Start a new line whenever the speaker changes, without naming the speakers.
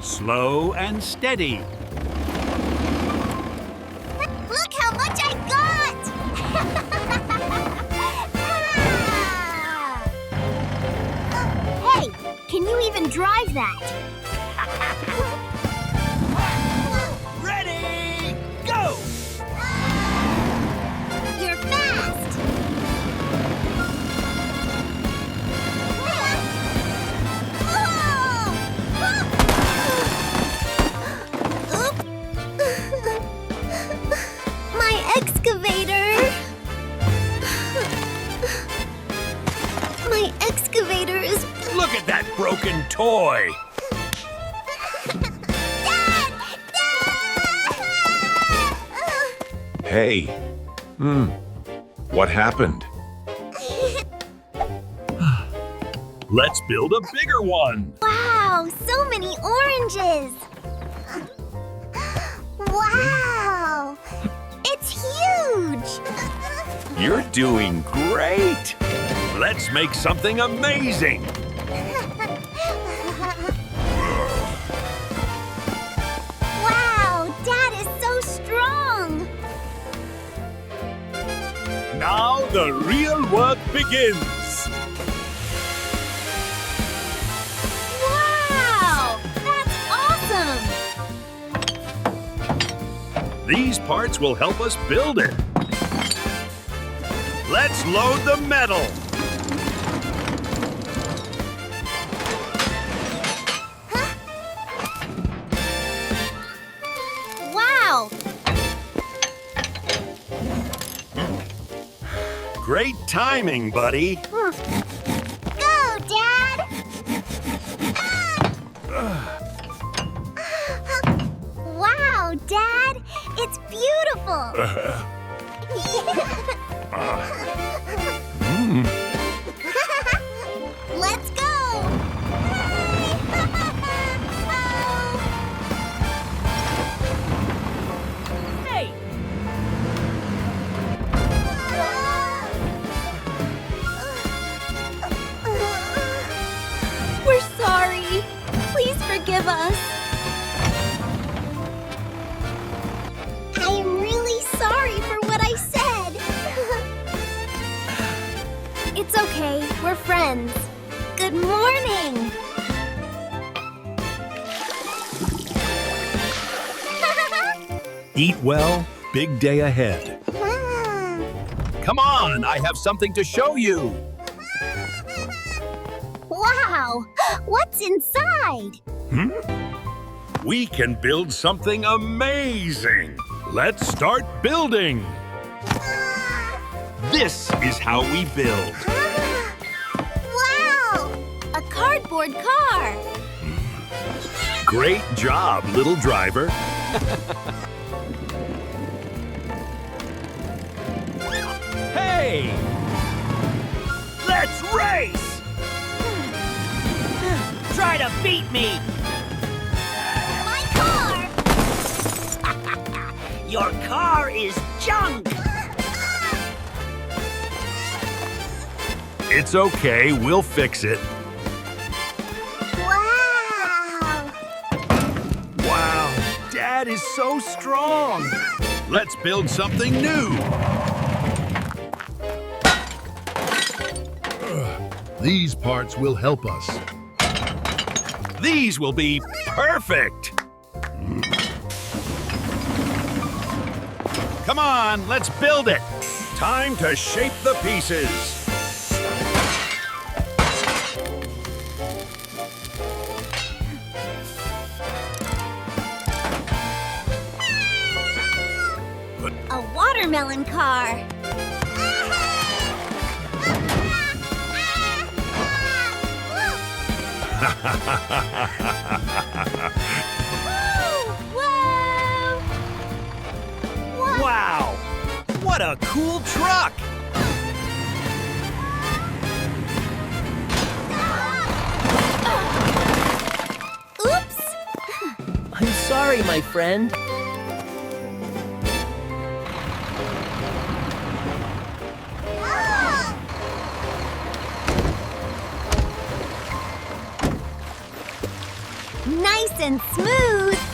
Slow and steady.
Look how much I got! Hey, can you even drive that?
Ready, go!
You're fast! Oop! My excavator! My excavator is...
Look at that broken toy!
Dad! Dad!
Hey. What happened?
Let's build a bigger one.
Wow, so many oranges! Wow! It's huge!
You're doing great. Let's make something amazing.
Wow, Dad is so strong!
Now the real work begins.
Wow! That's awesome!
These parts will help us build it. Let's load the metal.
Wow!
Great timing, buddy.
Go, Dad! Wow, Dad! It's beautiful! Let's go!
Hey!
We're sorry. Please forgive us. I am really sorry for what I said. It's okay. We're friends. Good morning.
Eat well, big day ahead. Come on, I have something to show you.
Wow! What's inside?
We can build something amazing. Let's start building. This is how we build.
Wow! A cardboard car.
Great job, little driver. Hey! Let's race!
Try to beat me!
My car!
Your car is junk!
It's okay, we'll fix it.
Wow!
Wow, Dad is so strong. Let's build something new.
These parts will help us.
These will be perfect. Come on, let's build it. Time to shape the pieces.
A watermelon car. Whoa!
Wow, what a cool truck.
Oops!
I'm sorry, my friend.
nice and smooth.